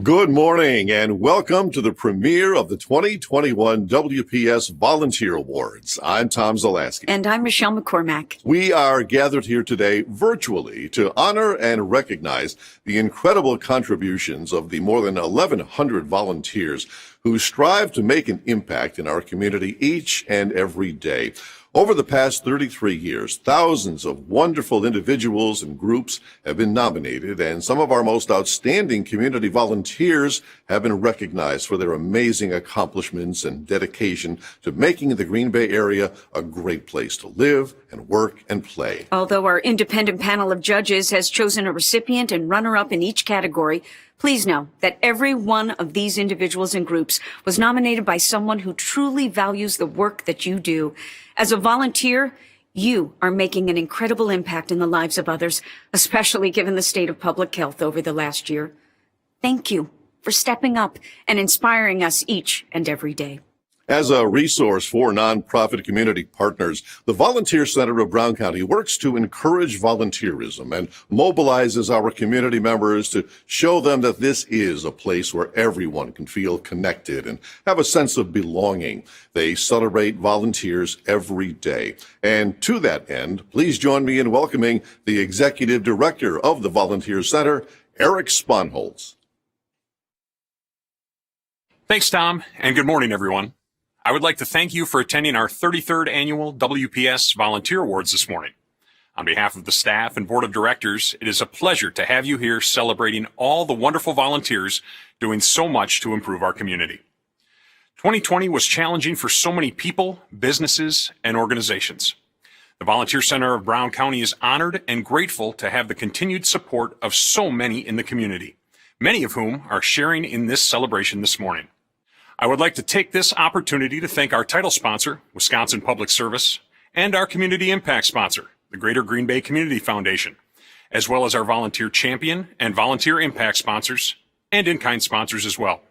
Good morning and welcome to the premiere of the 2021 WPS Volunteer Awards. I'm Tom Zalaski. And I'm Michelle McCormack. We are gathered here today virtually to honor and recognize the incredible contributions of the more than 1,100 volunteers who strive to make an impact in our community each and every day. Over the past 33 years, thousands of wonderful individuals and groups have been nominated, and some of our most outstanding community volunteers have been recognized for their amazing accomplishments and dedication to making the Green Bay area a great place to live and work and play. Although our independent panel of judges has chosen a recipient and runner-up in each category, please know that every one of these individuals and groups was nominated by someone who truly values the work that you do. As a volunteer, you are making an incredible impact in the lives of others, especially given the state of public health over the last year. Thank you for stepping up and inspiring us each and every day. As a resource for nonprofit community partners, the Volunteer Center of Brown County works to encourage volunteerism and mobilizes our community members to show them that this is a place where everyone can feel connected and have a sense of belonging. They celebrate volunteers every day. And to that end, please join me in welcoming the Executive Director of the Volunteer Center, Eric Sponholz. Thanks, Tom, and good morning, everyone. I would like to thank you for attending our 33rd annual WPS Volunteer Awards this morning. On behalf of the staff and board of directors, it is a pleasure to have you here celebrating all the wonderful volunteers doing so much to improve our community. 2020 was challenging for so many people, businesses, and organizations. The Volunteer Center of Brown County is honored and grateful to have the continued support of so many in the community, many of whom are sharing in this celebration this morning. I would like to take this opportunity to thank our title sponsor, Wisconsin Public Service, and our community impact sponsor, the Greater Green Bay Community Foundation, as well as our volunteer champion and volunteer impact sponsors, and in-kind sponsors as well.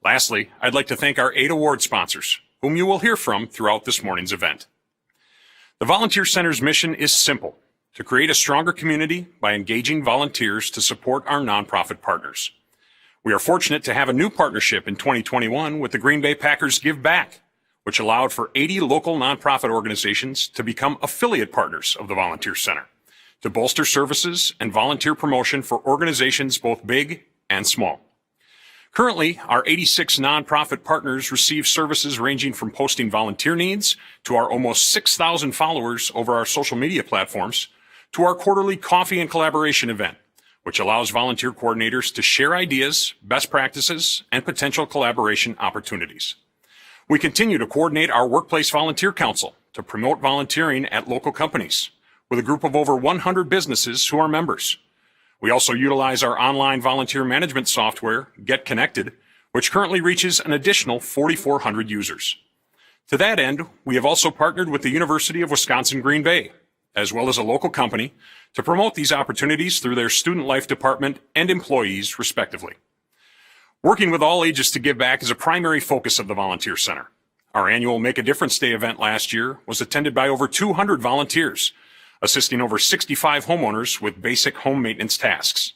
Lastly, I'd like to thank our 8 award sponsors, whom you will hear from throughout this morning's event. The Volunteer Center's mission is simple: to create a stronger community by engaging volunteers to support our nonprofit partners. We are fortunate to have a new partnership in 2021 with the Green Bay Packers Give Back, which allowed for 80 local nonprofit organizations to become affiliate partners of the Volunteer Center, to bolster services and volunteer promotion for organizations both big and small. Currently, our 86 nonprofit partners receive services ranging from posting volunteer needs to our almost 6,000 followers over our social media platforms, to our quarterly coffee and collaboration event, which allows volunteer coordinators to share ideas, best practices, and potential collaboration opportunities. We continue to coordinate our Workplace Volunteer Council to promote volunteering at local companies, with a group of over 100 businesses who are members. We also utilize our online volunteer management software, Get Connected, which currently reaches an additional 4,400 users. To that end, we have also partnered with the University of Wisconsin-Green Bay, as well as a local company, to promote these opportunities through their student life department and employees, respectively. Working with all ages to give back is a primary focus of the Volunteer Center. Our annual Make a Difference Day event last year was attended by over 200 volunteers, assisting over 65 homeowners with basic home maintenance tasks.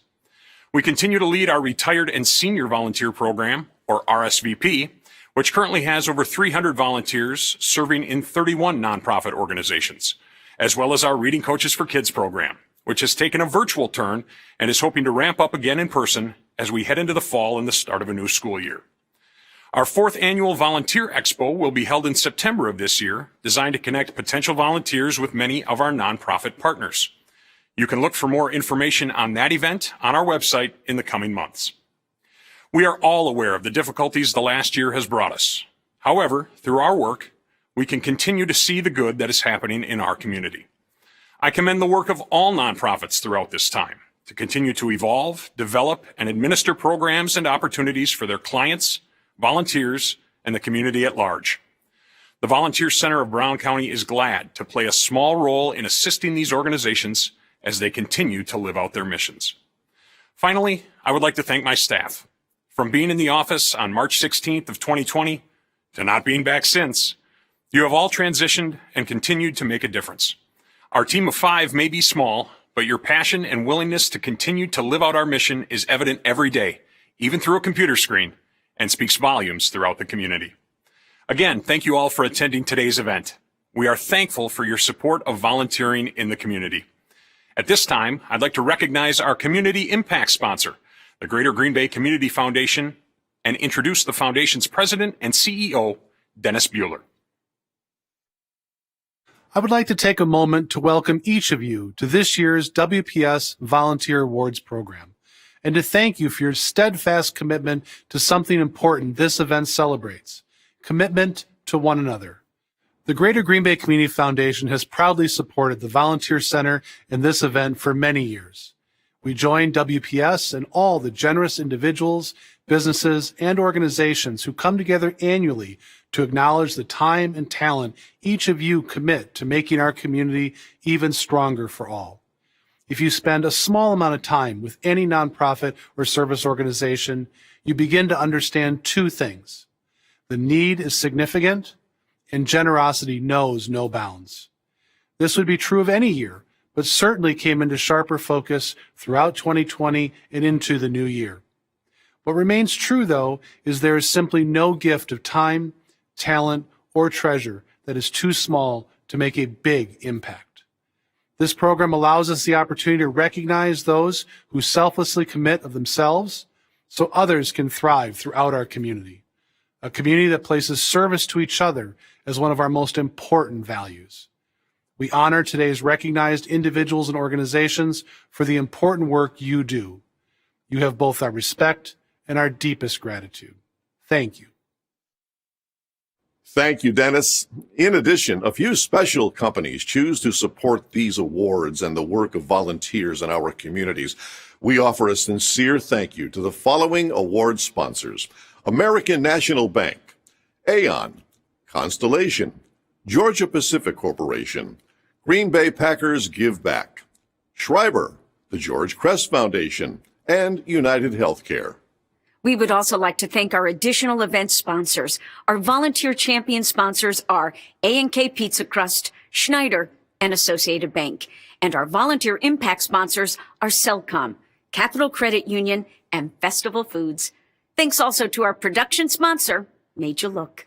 We continue to lead our Retired and Senior Volunteer Program, or RSVP, which currently has over 300 volunteers serving in 31 nonprofit organizations, as well as our Reading Coaches for Kids program, which has taken a virtual turn and is hoping to ramp up again in person as we head into the fall and the start of a new school year. Our 4th annual Volunteer Expo will be held in September of this year, designed to connect potential volunteers with many of our nonprofit partners. You can look for more information on that event on our website in the coming months. We are all aware of the difficulties the last year has brought us. However, through our work, we can continue to see the good that is happening in our community. I commend the work of all nonprofits throughout this time to continue to evolve, develop, and administer programs and opportunities for their clients, volunteers, and the community at large. The Volunteer Center of Brown County is glad to play a small role in assisting these organizations as they continue to live out their missions. Finally, I would like to thank my staff. From being in the office on March 16th of 2020 to not being back since, you have all transitioned and continued to make a difference. Our team of 5 may be small, but your passion and willingness to continue to live out our mission is evident every day, even through a computer screen, and speaks volumes throughout the community. Again, thank you all for attending today's event. We are thankful for your support of volunteering in the community. At this time, I'd like to recognize our community impact sponsor, the Greater Green Bay Community Foundation, and introduce the foundation's president and CEO, Dennis Bueller. I would like to take a moment to welcome each of you to this year's WPS Volunteer Awards program, and to thank you for your steadfast commitment to something important this event celebrates: commitment to one another. The Greater Green Bay Community Foundation has proudly supported the Volunteer Center in this event for many years. We join WPS and all the generous individuals, businesses, and organizations who come together annually to acknowledge the time and talent each of you commit to making our community even stronger for all. If you spend a small amount of time with any nonprofit or service organization, you begin to understand two things. The need is significant, and generosity knows no bounds. This would be true of any year, but certainly came into sharper focus throughout 2020 and into the new year. What remains true, though, is there is simply no gift of time, talent, or treasure that is too small to make a big impact. This program allows us the opportunity to recognize those who selflessly commit of themselves so others can thrive throughout our community, a community that places service to each other as one of our most important values. We honor today's recognized individuals and organizations for the important work you do. You have both our respect and our deepest gratitude. Thank you. Thank you, Dennis. In addition, a few special companies choose to support these awards and the work of volunteers in our communities. We offer a sincere thank you to the following award sponsors: American National Bank, Aon, Constellation, Georgia Pacific Corporation, Green Bay Packers Give Back, Schreiber, the George Crest Foundation, and United Healthcare. We would also like to thank our additional event sponsors. Our volunteer champion sponsors are A&K Pizza Crust, Schneider, and Associated Bank. And our volunteer impact sponsors are Cellcom, Capital Credit Union, and Festival Foods. Thanks also to our production sponsor, Made You Look.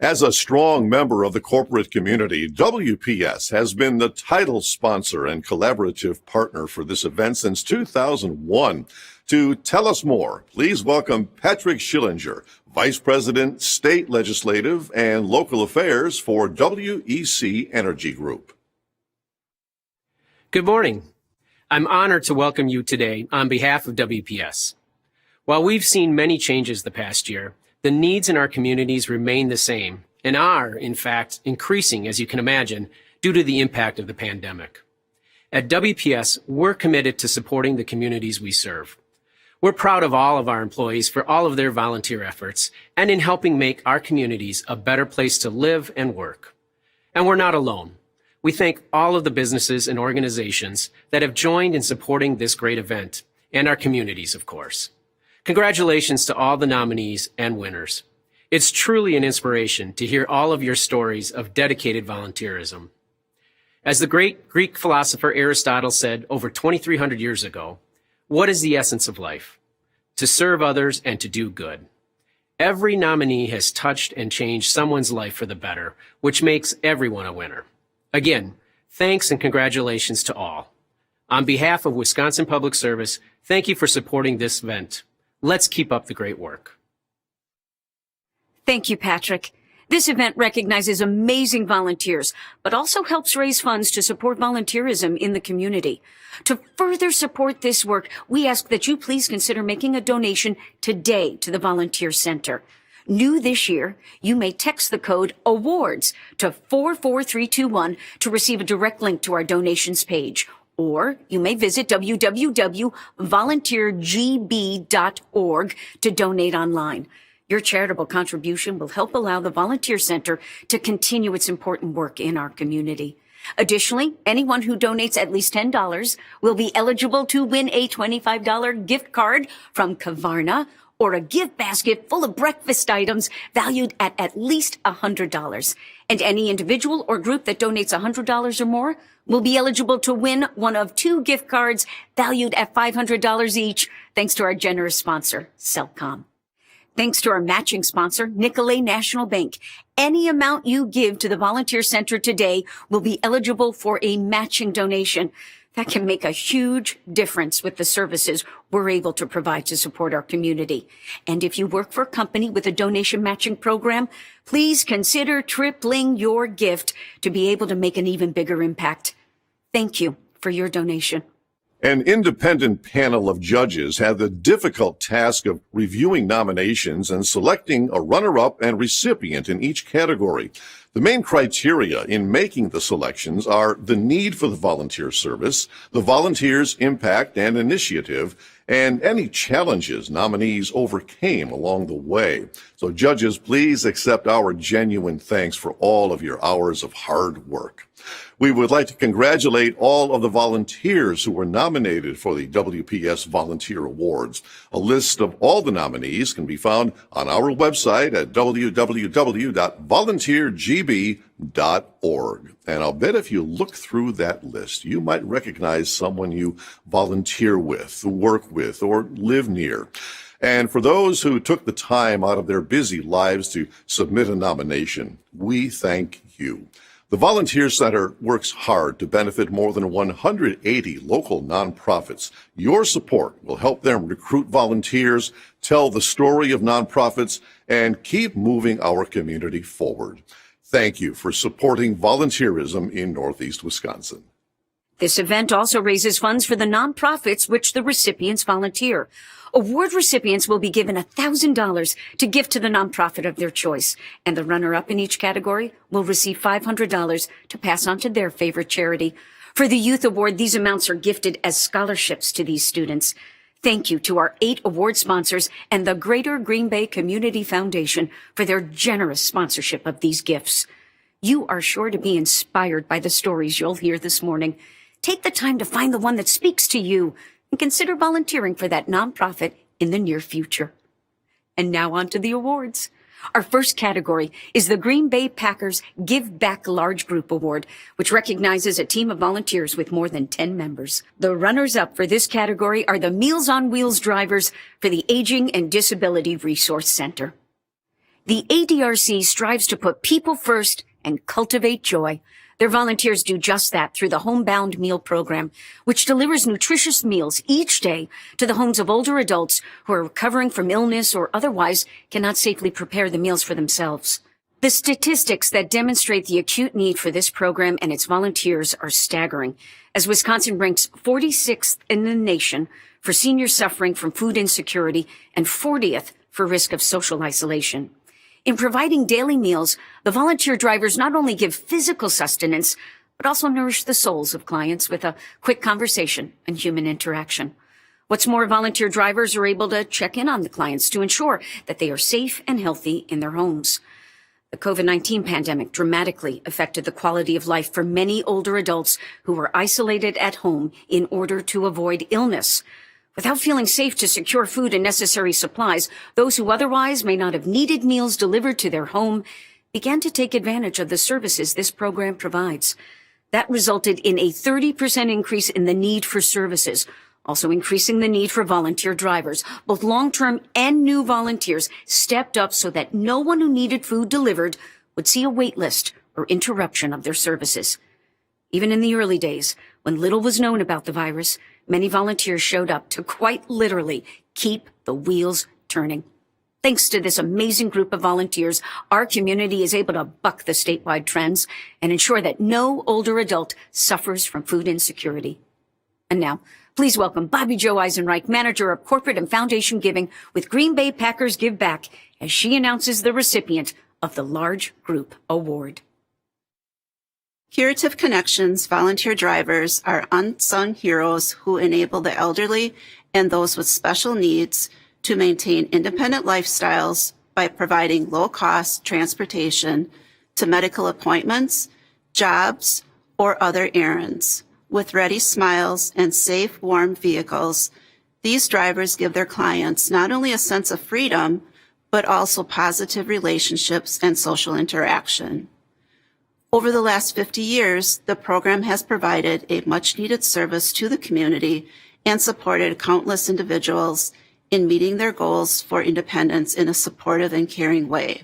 As a strong member of the corporate community, WPS has been the title sponsor and collaborative partner for this event since 2001. To tell us more, please welcome Patrick Schillinger, Vice President, State Legislative and Local Affairs for WEC Energy Group. Good morning. I'm honored to welcome you today on behalf of WPS. While we've seen many changes the past year, the needs in our communities remain the same and are, in fact, increasing, as you can imagine, due to the impact of the pandemic. At WPS, we're committed to supporting the communities we serve. We're proud of all of our employees for all of their volunteer efforts and in helping make our communities a better place to live and work. And we're not alone. We thank all of the businesses and organizations that have joined in supporting this great event, and our communities, of course. Congratulations to all the nominees and winners. It's truly an inspiration to hear all of your stories of dedicated volunteerism. As the great Greek philosopher Aristotle said over 2,300 years ago, what is the essence of life? To serve others and to do good. Every nominee has touched and changed someone's life for the better, which makes everyone a winner. Again, thanks and congratulations to all. On behalf of Wisconsin Public Service, thank you for supporting this event. Let's keep up the great work. Thank you, Patrick. This event recognizes amazing volunteers, but also helps raise funds to support volunteerism in the community. To further support this work, we ask that you please consider making a donation today to the Volunteer Center. New this year, you may text the code AWARDS to 44321 to receive a direct link to our donations page. Or you may visit www.volunteergb.org to donate online. Your charitable contribution will help allow the Volunteer Center to continue its important work in our community. Additionally, anyone who donates at least $10 will be eligible to win a $25 gift card from Kavarna or a gift basket full of breakfast items valued at least $100. And any individual or group that donates $100 or more will be eligible to win one of 2 gift cards valued at $500 each, thanks to our generous sponsor, Cellcom. Thanks to our matching sponsor, Nicolet National Bank, any amount you give to the Volunteer Center today will be eligible for a matching donation. That can make a huge difference with the services we're able to provide to support our community. And if you work for a company with a donation matching program, please consider tripling your gift to be able to make an even bigger impact. Thank you for your donation. An independent panel of judges had the difficult task of reviewing nominations and selecting a runner-up and recipient in each category. The main criteria in making the selections are the need for the volunteer service, the volunteer's impact and initiative, and any challenges nominees overcame along the way. So judges, please accept our genuine thanks for all of your hours of hard work. We would like to congratulate all of the volunteers who were nominated for the WPS Volunteer Awards. A list of all the nominees can be found on our website at www.volunteergb.org. And I'll bet if you look through that list, you might recognize someone you volunteer with, work with, or live near. And for those who took the time out of their busy lives to submit a nomination, we thank you. The Volunteer Center works hard to benefit more than 180 local nonprofits. Your support will help them recruit volunteers, tell the story of nonprofits, and keep moving our community forward. Thank you for supporting volunteerism in Northeast Wisconsin. This event also raises funds for the nonprofits which the recipients volunteer. Award recipients will be given $1,000 to gift to the nonprofit of their choice, and the runner-up in each category will receive $500 to pass on to their favorite charity. For the Youth Award, these amounts are gifted as scholarships to these students. Thank you to our 8 award sponsors and the Greater Green Bay Community Foundation for their generous sponsorship of these gifts. You are sure to be inspired by the stories you'll hear this morning. Take the time to find the one that speaks to you and consider volunteering for that nonprofit in the near future. And now on to the awards. Our first category is the Green Bay Packers Give Back Large Group Award, which recognizes a team of volunteers with more than 10 members. The runners-up for this category are the Meals on Wheels drivers for the Aging and Disability Resource Center. The ADRC strives to put people first and cultivate joy. Their volunteers do just that through the Homebound Meal Program, which delivers nutritious meals each day to the homes of older adults who are recovering from illness or otherwise cannot safely prepare the meals for themselves. The statistics that demonstrate the acute need for this program and its volunteers are staggering, as Wisconsin ranks 46th in the nation for seniors suffering from food insecurity and 40th for risk of social isolation. In providing daily meals, the volunteer drivers not only give physical sustenance, but also nourish the souls of clients with a quick conversation and human interaction. What's more, volunteer drivers are able to check in on the clients to ensure that they are safe and healthy in their homes. The COVID-19 pandemic dramatically affected the quality of life for many older adults who were isolated at home in order to avoid illness. Without feeling safe to secure food and necessary supplies, those who otherwise may not have needed meals delivered to their home began to take advantage of the services this program provides. That resulted in a 30% increase in the need for services, also increasing the need for volunteer drivers. Both long-term and new volunteers stepped up so that no one who needed food delivered would see a wait list or interruption of their services. Even in the early days, when little was known about the virus, many volunteers showed up to quite literally keep the wheels turning. Thanks to this amazing group of volunteers, our community is able to buck the statewide trends and ensure that no older adult suffers from food insecurity. And now, please welcome Bobby Jo Eisenreich, Manager of Corporate and Foundation Giving with Green Bay Packers Give Back, as she announces the recipient of the Large Group Award. Curative Connections volunteer drivers are unsung heroes who enable the elderly and those with special needs to maintain independent lifestyles by providing low-cost transportation to medical appointments, jobs, or other errands. With ready smiles and safe, warm vehicles, These drivers give their clients not only a sense of freedom, but also positive relationships and social interaction. Over the last 50 years, the program has provided a much-needed service to the community and supported countless individuals in meeting their goals for independence in a supportive and caring way.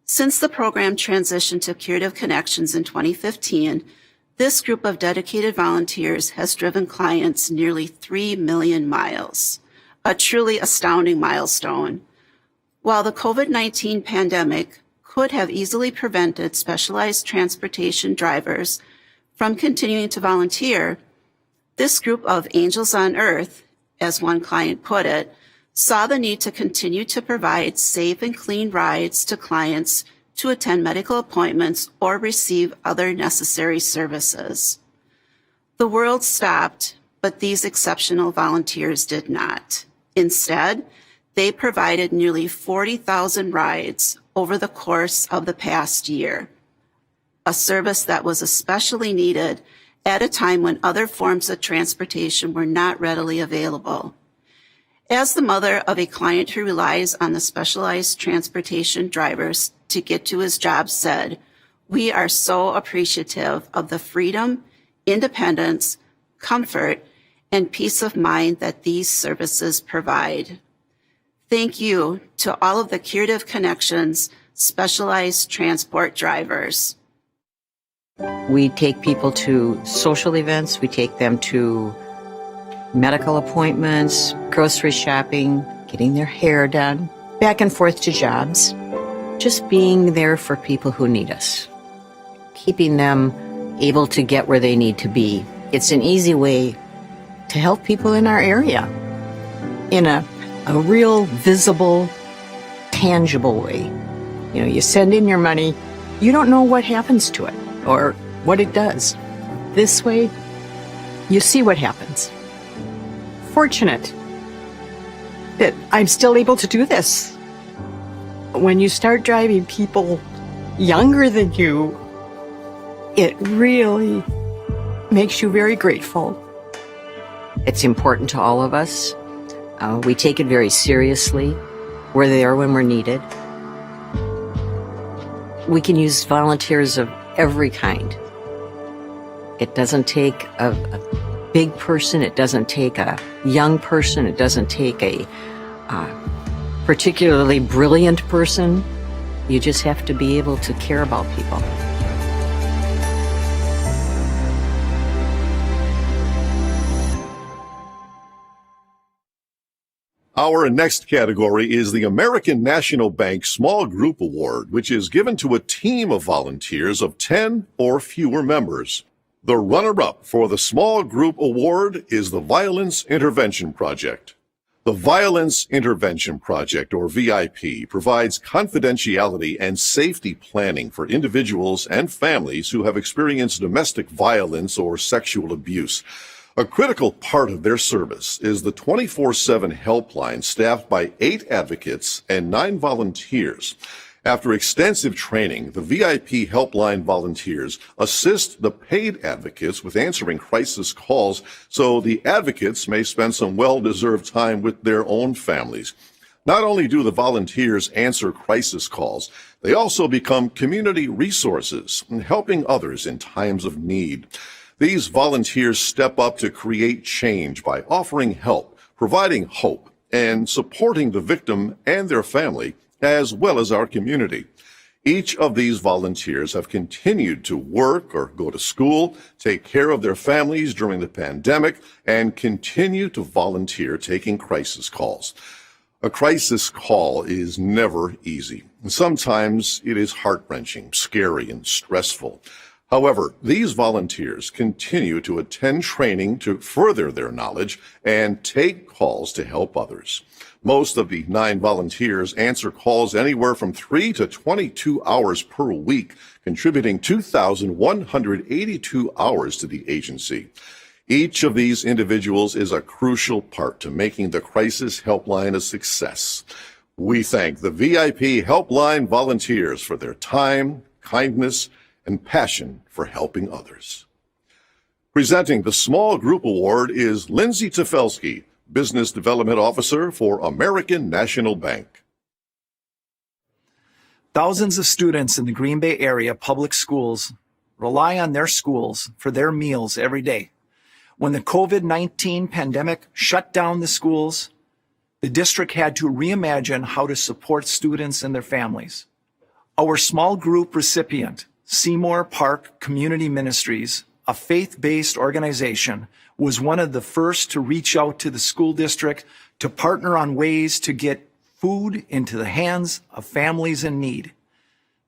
Since the program transitioned to Curative Connections in 2015, this group of dedicated volunteers has driven clients nearly 3 million miles, a truly astounding milestone. While the COVID-19 pandemic could have easily prevented specialized transportation drivers from continuing to volunteer, this group of angels on earth, as one client put it, saw the need to continue to provide safe and clean rides to clients to attend medical appointments or receive other necessary services. The world stopped, but these exceptional volunteers did not. Instead, they provided nearly 40,000 rides over the course of the past year, a service that was especially needed at a time when other forms of transportation were not readily available. As the mother of a client who relies on the specialized transportation drivers to get to his job said, "We are so appreciative of the freedom, independence, comfort, and peace of mind that these services provide." Thank you to all of the Curative Connections specialized transport drivers. We take people to social events, we take them to medical appointments, grocery shopping, getting their hair done, back and forth to jobs, just being there for people who need us, keeping them able to get where they need to be. It's an easy way to help people in our area in a real visible, tangible way. You know, you send in your money, you don't know what happens to it or what it does. This way, you see what happens. Fortunate that I'm still able to do this. When you start driving people younger than you, it really makes you very grateful. It's important to all of us. We take it very seriously. We're there when we're needed. We can use volunteers of every kind. It doesn't take a big person. It doesn't take a young person. It doesn't take a particularly brilliant person. You just have to be able to care about people. Our next category is the American National Bank Small Group Award, which is given to a team of volunteers of 10 or fewer members. The runner-up for the Small Group Award is the Violence Intervention Project. The Violence Intervention Project, or VIP, provides confidentiality and safety planning for individuals and families who have experienced domestic violence or sexual abuse. A critical part of their service is the 24/7 helpline staffed by 8 advocates and 9 volunteers. After extensive training, the VIP helpline volunteers assist the paid advocates with answering crisis calls so the advocates may spend some well-deserved time with their own families. Not only do the volunteers answer crisis calls, they also become community resources in helping others in times of need. These volunteers step up to create change by offering help, providing hope, and supporting the victim and their family, as well as our community. Each of these volunteers have continued to work or go to school, take care of their families during the pandemic, and continue to volunteer taking crisis calls. A crisis call is never easy. Sometimes it is heart-wrenching, scary, and stressful. However, these volunteers continue to attend training to further their knowledge and take calls to help others. Most of the 9 volunteers answer calls anywhere from 3 to 22 hours per week, contributing 2,182 hours to the agency. Each of these individuals is a crucial part to making the crisis helpline a success. We thank the VIP helpline volunteers for their time, kindness, and passion for helping others. Presenting the Small Group Award is Lindsay Tefelsky, Business Development Officer for American National Bank. Thousands of students in the Green Bay area public schools rely on their schools for their meals every day. When the COVID-19 pandemic shut down the schools, the district had to reimagine how to support students and their families. Our small group recipient, Seymour Park Community Ministries, a faith-based organization, was one of the first to reach out to the school district to partner on ways to get food into the hands of families in need.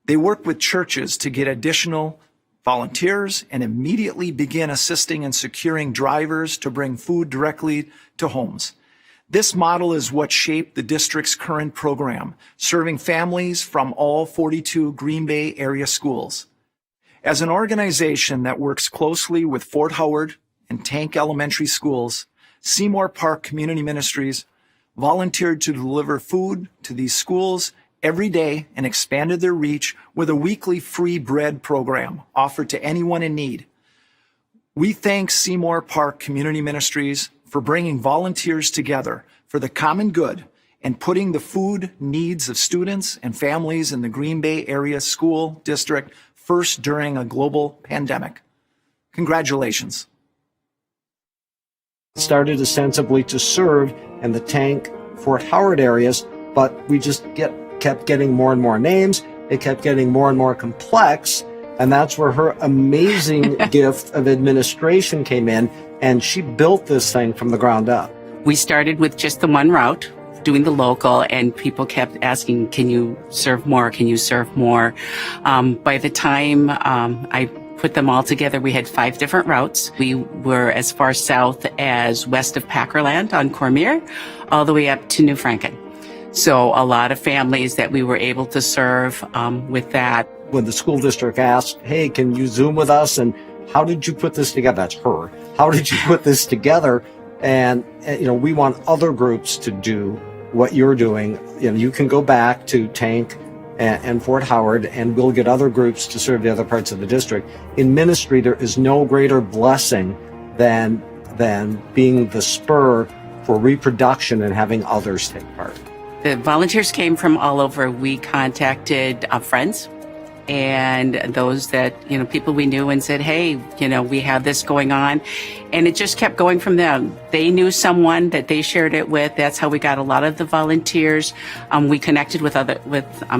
They worked with churches to get additional volunteers and immediately began assisting in securing drivers to bring food directly to homes. This model is what shaped the district's current program, serving families from all 42 Green Bay area schools. As an organization that works closely with Fort Howard and Tank Elementary Schools, Seymour Park Community Ministries volunteered to deliver food to these schools every day and expanded their reach with a weekly free bread program offered to anyone in need. We thank Seymour Park Community Ministries for bringing volunteers together for the common good and putting the food needs of students and families in the Green Bay area school district first during a global pandemic. Congratulations. Started ostensibly to serve in the Tank, Fort Howard areas, but we just kept getting more and more names. It kept getting more and more complex, and that's where her amazing gift of administration came in, and she built this thing from the ground up. We started with just the one route, doing the local, and people kept asking, can you serve more? Can you serve more? By the time I put them all together, we had 5 different routes. We were as far south as west of Packerland on Cormier, all the way up to New Franken. So a lot of families that we were able to serve with that. When the school district asked, hey, can you Zoom with us? And how did you put this together? That's her. How did you put this together? And we want other groups to do what you're doing. You can go back to Tank and Fort Howard, and we'll get other groups to serve the other parts of the district. In ministry, there is no greater blessing than being the spur for reproduction and having others take part. The volunteers came from all over. We contacted friends and those that, people we knew and said, hey, we have this going on. And it just kept going from them. They knew someone that they shared it with. That's how we got a lot of the volunteers. We connected with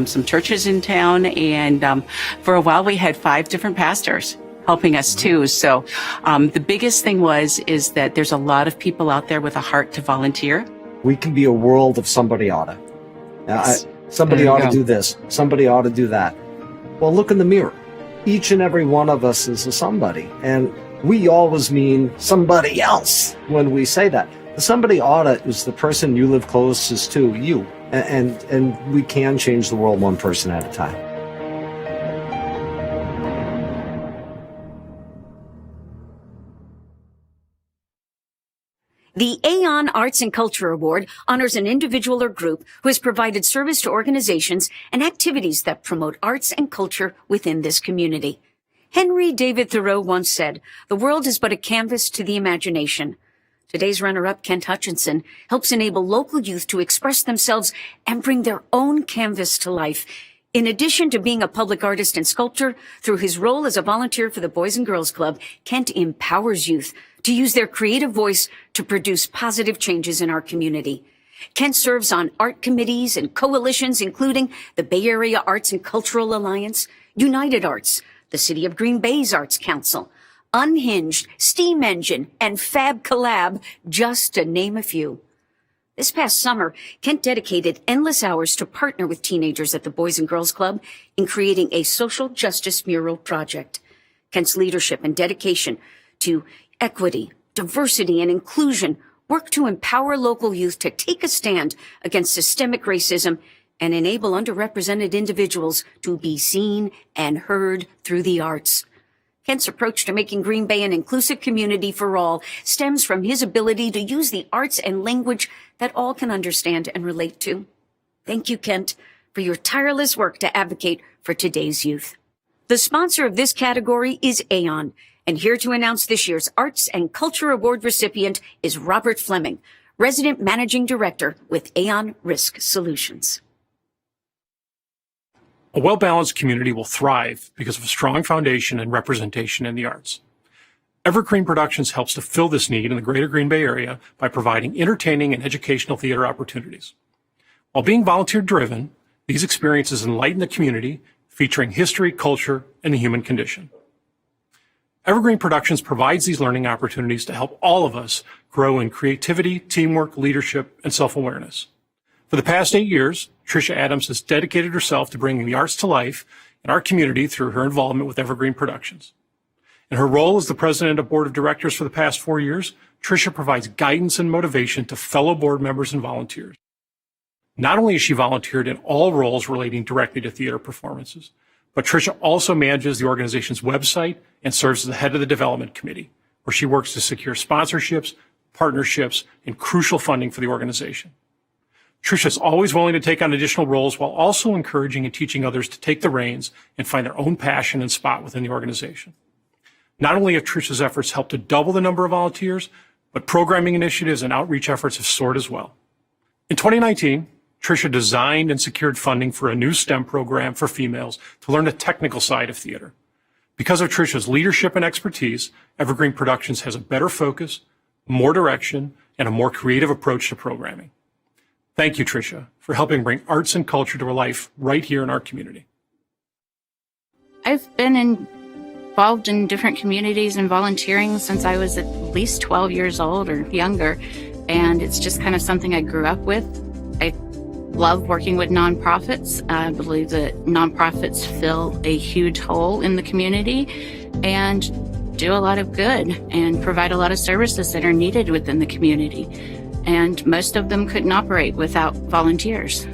some churches in town. And for a while, we had 5 different pastors helping us too. So the biggest thing is that there's a lot of people out there with a heart to volunteer. We can be a world of somebody oughta. Somebody ought to do this. Somebody ought to do that. Well, look in the mirror. Each and every one of us is a somebody. And we always mean somebody else when we say that. The somebody oughta is the person you live closest to, you. And we can change the world one person at a time. The Aon Arts and Culture Award honors an individual or group who has provided service to organizations and activities that promote arts and culture within this community. Henry David Thoreau once said, "The world is but a canvas to the imagination." Today's runner-up, Kent Hutchinson, helps enable local youth to express themselves and bring their own canvas to life. In addition to being a public artist and sculptor, through his role as a volunteer for the Boys and Girls Club, Kent empowers youth to use their creative voice to produce positive changes in our community. Kent serves on art committees and coalitions, including the Bay Area Arts and Cultural Alliance, United Arts, the City of Green Bay's Arts Council, Unhinged, Steam Engine, and Fab Collab, just to name a few. This past summer, Kent dedicated endless hours to partner with teenagers at the Boys and Girls Club in creating a social justice mural project. Kent's leadership and dedication to equity, diversity, and inclusion work to empower local youth to take a stand against systemic racism and enable underrepresented individuals to be seen and heard through the arts. Kent's approach to making Green Bay an inclusive community for all stems from his ability to use the arts and language that all can understand and relate to. Thank you, Kent, for your tireless work to advocate for today's youth. The sponsor of this category is Aon, and here to announce this year's Arts and Culture Award recipient is Robert Fleming, Resident Managing Director with Aon Risk Solutions. A well-balanced community will thrive because of a strong foundation and representation in the arts. Evergreen Productions helps to fill this need in the greater Green Bay area by providing entertaining and educational theater opportunities. While being volunteer-driven, these experiences enlighten the community, featuring history, culture, and the human condition. Evergreen Productions provides these learning opportunities to help all of us grow in creativity, teamwork, leadership, and self-awareness. For the past 8 years, Tricia Adams has dedicated herself to bringing the arts to life in our community through her involvement with Evergreen Productions. In her role as the president of board of directors for the past 4 years, Tricia provides guidance and motivation to fellow board members and volunteers. Not only has she volunteered in all roles relating directly to theater performances, but Tricia also manages the organization's website and serves as the head of the development committee, where she works to secure sponsorships, partnerships, and crucial funding for the organization. Tricia is always willing to take on additional roles while also encouraging and teaching others to take the reins and find their own passion and spot within the organization. Not only have Tricia's efforts helped to double the number of volunteers, but programming initiatives and outreach efforts have soared as well. In 2019, Tricia designed and secured funding for a new STEM program for females to learn the technical side of theater. Because of Tricia's leadership and expertise, Evergreen Productions has a better focus, more direction, and a more creative approach to programming. Thank you, Tricia, for helping bring arts and culture to life right here in our community. I've been involved in different communities and volunteering since I was at least 12 years old or younger, and it's just kind of something I grew up with. I love working with nonprofits. I believe that nonprofits fill a huge hole in the community and do a lot of good and provide a lot of services that are needed within the community. And most of them couldn't operate without volunteers.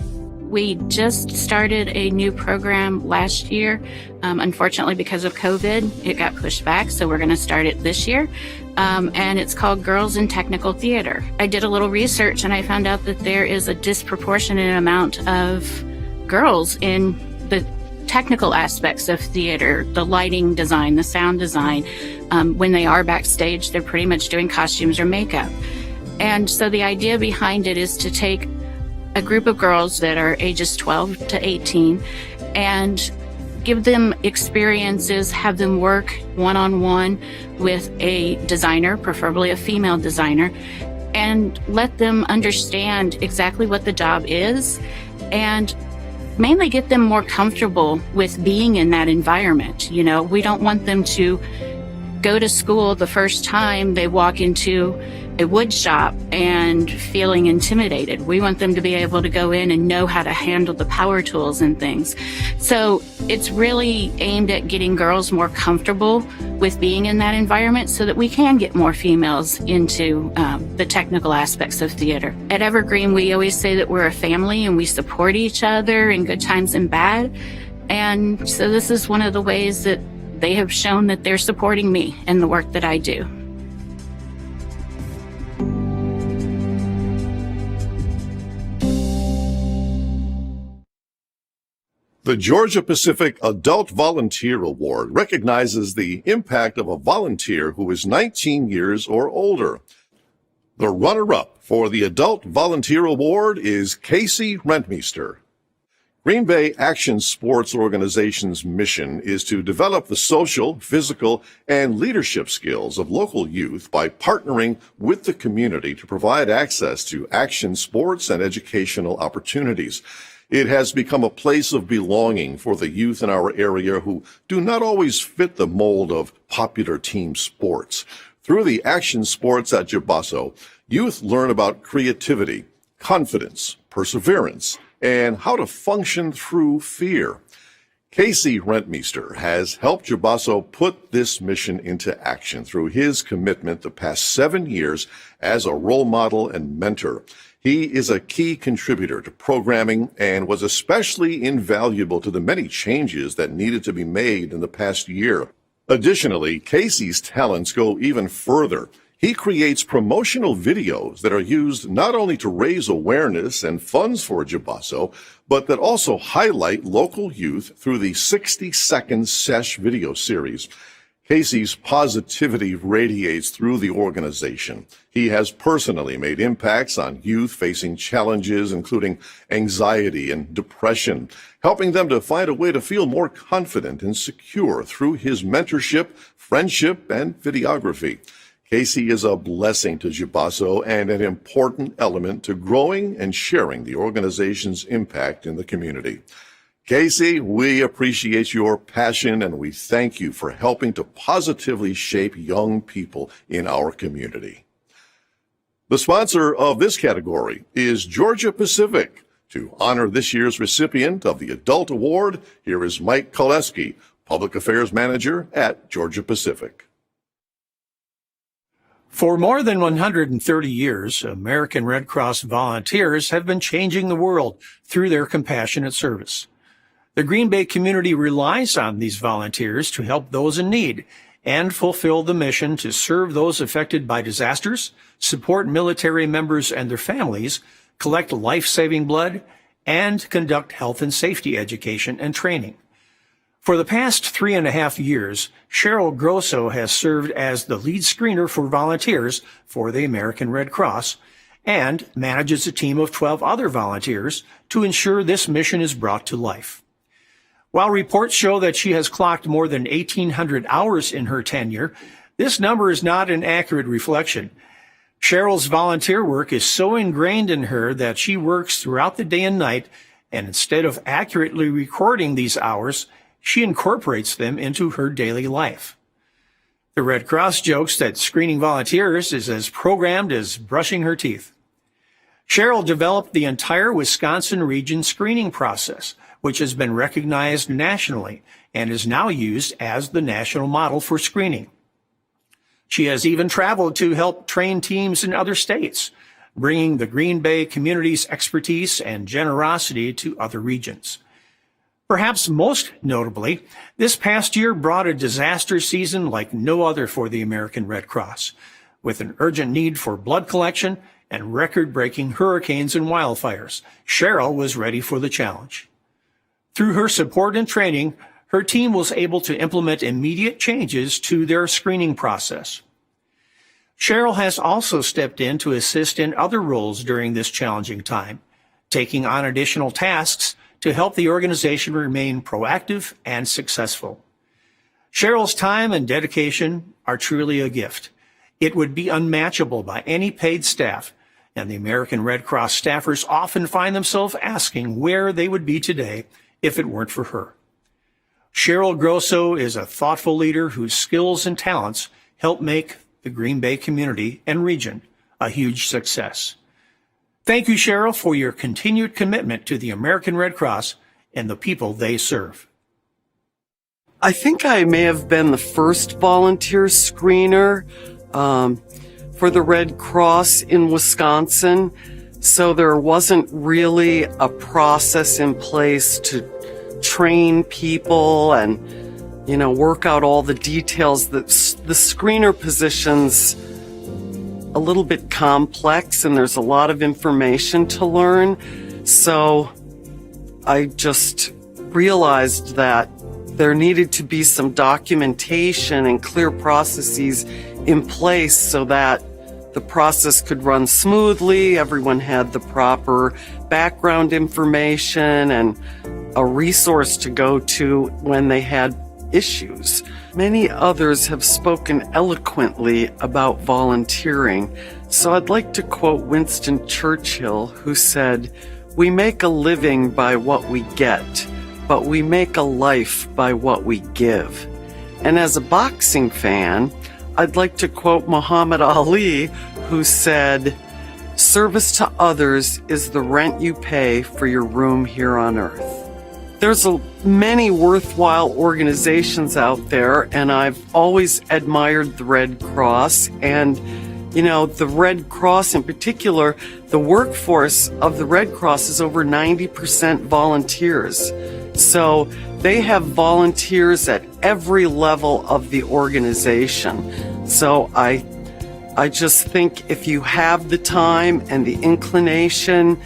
We just started a new program last year. Unfortunately, because of COVID, it got pushed back, so we're going to start it this year. And it's called Girls in Technical Theater. I did a little research and I found out that there is a disproportionate amount of girls in the technical aspects of theater, the lighting design, the sound design. When they are backstage, they're pretty much doing costumes or makeup. And so the idea behind it is to take a group of girls that are ages 12 to 18 and give them experiences, have them work one-on-one with a designer, preferably a female designer, and let them understand exactly what the job is and mainly get them more comfortable with being in that environment. You know, we don't want them to go to school the first time they walk into a wood shop and feeling intimidated. We want them to be able to go in and know how to handle the power tools and things. So it's really aimed at getting girls more comfortable with being in that environment so that we can get more females into the technical aspects of theater. At Evergreen, we always say that we're a family and we support each other in good times and bad. And so this is one of the ways that they have shown that they're supporting me and the work that I do. The Georgia Pacific Adult Volunteer Award recognizes the impact of a volunteer who is 19 years or older. The runner-up for the Adult Volunteer Award is Casey Rentmeester. Green Bay Action Sports Organization's mission is to develop the social, physical, and leadership skills of local youth by partnering with the community to provide access to action sports and educational opportunities. It has become a place of belonging for the youth in our area who do not always fit the mold of popular team sports. Through the action sports at Jibasso, youth learn about creativity, confidence, perseverance, and how to function through fear. Casey Rentmeester has helped Jibasso put this mission into action through his commitment the past 7 years as a role model and mentor. He is a key contributor to programming and was especially invaluable to the many changes that needed to be made in the past year. Additionally, Casey's talents go even further. He creates promotional videos that are used not only to raise awareness and funds for Jibasso, but that also highlight local youth through the 60-second SESH video series. Casey's positivity radiates through the organization. He has personally made impacts on youth facing challenges, including anxiety and depression, helping them to find a way to feel more confident and secure through his mentorship, friendship, and videography. Casey is a blessing to Jibaso and an important element to growing and sharing the organization's impact in the community. Casey, we appreciate your passion and we thank you for helping to positively shape young people in our community. The sponsor of this category is Georgia Pacific. To honor this year's recipient of the Adult Award, here is Mike Koleski, Public Affairs Manager at Georgia Pacific. For more than 130 years, American Red Cross volunteers have been changing the world through their compassionate service. The Green Bay community relies on these volunteers to help those in need and fulfill the mission to serve those affected by disasters, support military members and their families, collect life-saving blood, and conduct health and safety education and training. For the past 3.5 years, Cheryl Grosso has served as the lead screener for volunteers for the American Red Cross and manages a team of 12 other volunteers to ensure this mission is brought to life. While reports show that she has clocked more than 1,800 hours in her tenure, this number is not an accurate reflection. Cheryl's volunteer work is so ingrained in her that she works throughout the day and night, and instead of accurately recording these hours, she incorporates them into her daily life. The Red Cross jokes that screening volunteers is as programmed as brushing her teeth. Cheryl developed the entire Wisconsin region screening process, which has been recognized nationally and is now used as the national model for screening. She has even traveled to help train teams in other states, bringing the Green Bay community's expertise and generosity to other regions. Perhaps most notably, this past year brought a disaster season like no other for the American Red Cross, with an urgent need for blood collection and record-breaking hurricanes and wildfires. Cheryl was ready for the challenge. Through her support and training, her team was able to implement immediate changes to their screening process. Cheryl has also stepped in to assist in other roles during this challenging time, taking on additional tasks to help the organization remain proactive and successful. Cheryl's time and dedication are truly a gift. It would be unmatchable by any paid staff, and the American Red Cross staffers often find themselves asking where they would be today if it weren't for her. Cheryl Grosso is a thoughtful leader whose skills and talents help make the Green Bay community and region a huge success. Thank you, Cheryl, for your continued commitment to the American Red Cross and the people they serve. I think I may have been the first volunteer screener for the Red Cross in Wisconsin. So there wasn't really a process in place to train people and, work out all the details. The screener position's a little bit complex and there's a lot of information to learn. So I just realized that there needed to be some documentation and clear processes in place so that the process could run smoothly, everyone had the proper background information and a resource to go to when they had issues. Many others have spoken eloquently about volunteering, so I'd like to quote Winston Churchill, who said, "We make a living by what we get, but we make a life by what we give." And as a boxing fan, I'd like to quote Muhammad Ali, who said, "Service to others is the rent you pay for your room here on earth." There's many worthwhile organizations out there, and I've always admired the Red Cross. And, the Red Cross in particular, the workforce of the Red Cross is over 90% volunteers. So they have volunteers at every level of the organization. So I just think if you have the time and the inclination,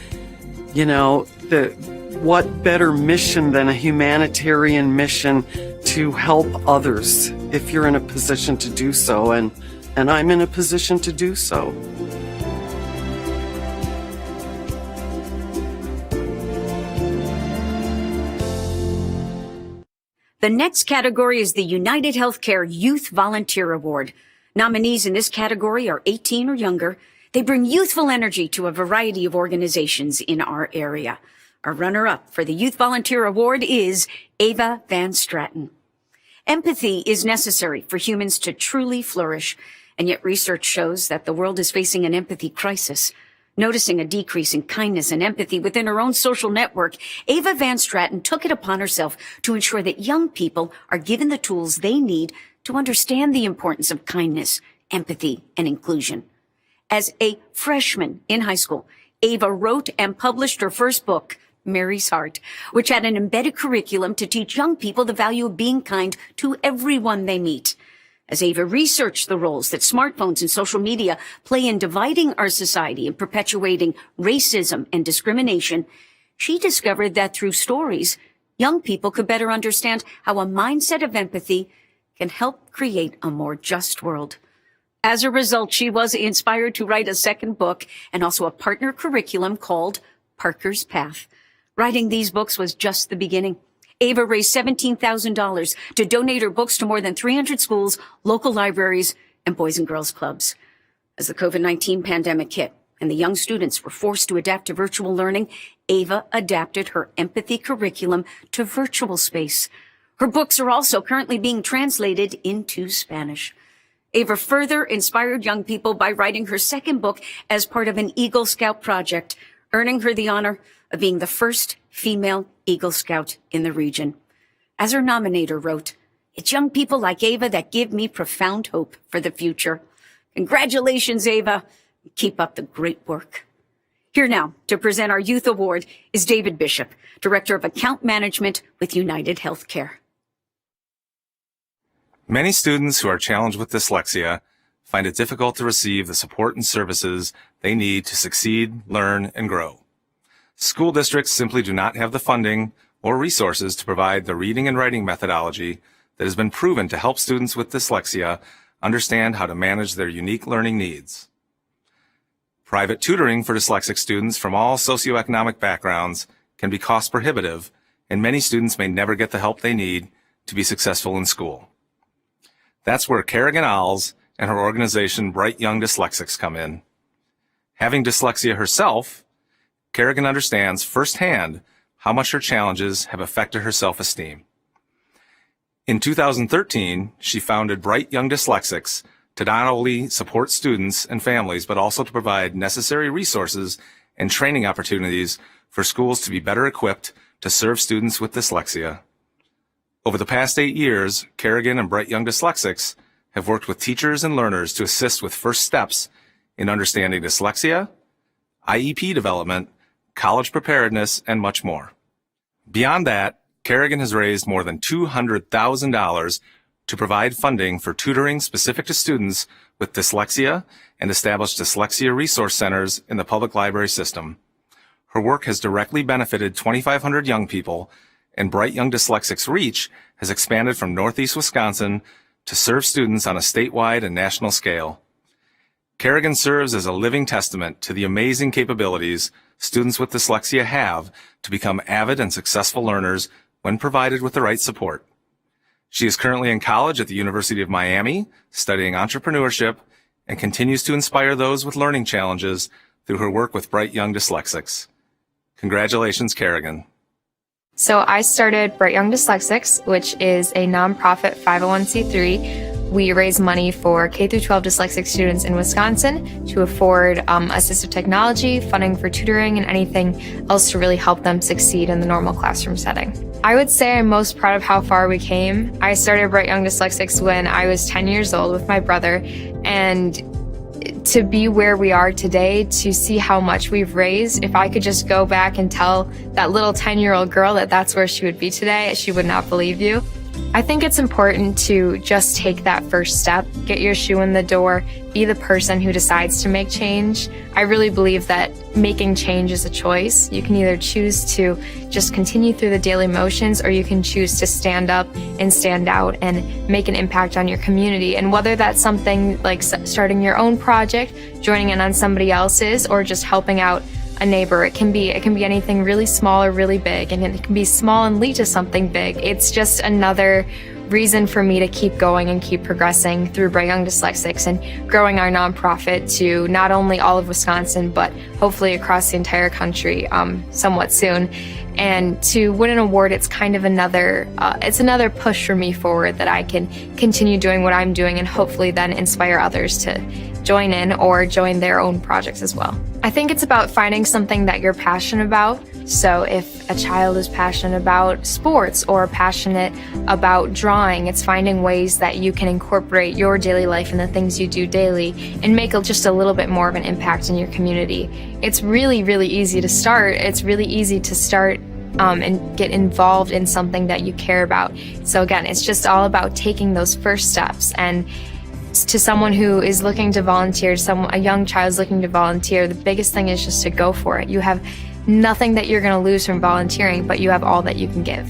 what better mission than a humanitarian mission to help others if you're in a position to do so, and I'm in a position to do so. The next category is the United Healthcare Youth Volunteer Award. Nominees in this category are 18 or younger. They bring youthful energy to a variety of organizations in our area. Our runner-up for the Youth Volunteer Award is Ava Van Straten. Empathy is necessary for humans to truly flourish, and yet research shows that the world is facing an empathy crisis. Noticing a decrease in kindness and empathy within her own social network, Ava Van Straten took it upon herself to ensure that young people are given the tools they need to understand the importance of kindness, empathy, and inclusion. As a freshman in high school, Ava wrote and published her first book, Mary's Heart, which had an embedded curriculum to teach young people the value of being kind to everyone they meet. As Ava researched the roles that smartphones and social media play in dividing our society and perpetuating racism and discrimination, she discovered that through stories, young people could better understand how a mindset of empathy can help create a more just world. As a result, she was inspired to write a second book and also a partner curriculum called Parker's Path. Writing these books was just the beginning. Ava raised $17,000 to donate her books to more than 300 schools, local libraries, and boys and girls clubs. As the COVID-19 pandemic hit and the young students were forced to adapt to virtual learning, Ava adapted her empathy curriculum to virtual space. Her books are also currently being translated into Spanish. Ava further inspired young people by writing her second book as part of an Eagle Scout project, earning her the honor of being the first female Eagle Scout in the region. As her nominator wrote, "It's young people like Ava that give me profound hope for the future." Congratulations, Ava. Keep up the great work. Here now to present our Youth Award is David Bishop, Director of Account Management with United Healthcare. Many students who are challenged with dyslexia find it difficult to receive the support and services they need to succeed, learn, and grow. School districts simply do not have the funding or resources to provide the reading and writing methodology that has been proven to help students with dyslexia understand how to manage their unique learning needs. Private tutoring for dyslexic students from all socioeconomic backgrounds can be cost prohibitive, and many students may never get the help they need to be successful in school. That's where Kerrigan Owls and her organization Bright Young Dyslexics come in. Having dyslexia herself, Kerrigan understands firsthand how much her challenges have affected her self-esteem. In 2013, she founded Bright Young Dyslexics to not only support students and families, but also to provide necessary resources and training opportunities for schools to be better equipped to serve students with dyslexia. Over the past 8 years, Kerrigan and Bright Young Dyslexics have worked with teachers and learners to assist with first steps in understanding dyslexia, IEP development, college preparedness, and much more. Beyond that, Kerrigan has raised more than $200,000 to provide funding for tutoring specific to students with dyslexia and established dyslexia resource centers in the public library system. Her work has directly benefited 2,500 young people, and Bright Young Dyslexics' reach has expanded from Northeast Wisconsin to serve students on a statewide and national scale. Kerrigan serves as a living testament to the amazing capabilities students with dyslexia have to become avid and successful learners when provided with the right support. She is currently in college at the University of Miami, studying entrepreneurship, and continues to inspire those with learning challenges through her work with Bright Young Dyslexics. Congratulations, Kerrigan. So I started Bright Young Dyslexics, which is a nonprofit 501c3. We raise money for K-12 dyslexic students in Wisconsin to afford assistive technology, funding for tutoring, and anything else to really help them succeed in the normal classroom setting. I would say I'm most proud of how far we came. I started Bright Young Dyslexics when I was 10 years old with my brother, and to be where we are today, to see how much we've raised, if I could just go back and tell that little 10-year-old girl that that's where she would be today, she would not believe you. I think it's important to just take that first step, get your shoe in the door, be the person who decides to make change. I really believe that making change is a choice. You can either choose to just continue through the daily motions, or you can choose to stand up and stand out and make an impact on your community. And whether that's something like starting your own project, joining in on somebody else's, or just helping out a neighbor, it can be anything really small or really big, and it can be small and lead to something big. It's just another reason for me to keep going and keep progressing through Bright Young Dyslexics and growing our nonprofit to not only all of Wisconsin, but hopefully across the entire country somewhat soon. And to win an award, it's kind of another push for me forward, that I can continue doing what I'm doing and hopefully then inspire others to join in or join their own projects as well. I think it's about finding something that you're passionate about. So if a child is passionate about sports or passionate about drawing, it's finding ways that you can incorporate your daily life and the things you do daily and make just a little bit more of an impact in your community. It's really, really easy to start. It's really easy to start and get involved in something that you care about. So again, it's just all about taking those first steps. And to someone who is looking to volunteer, a young child's looking to volunteer, the biggest thing is just to go for it. You have nothing that you're going to lose from volunteering, but you have all that you can give.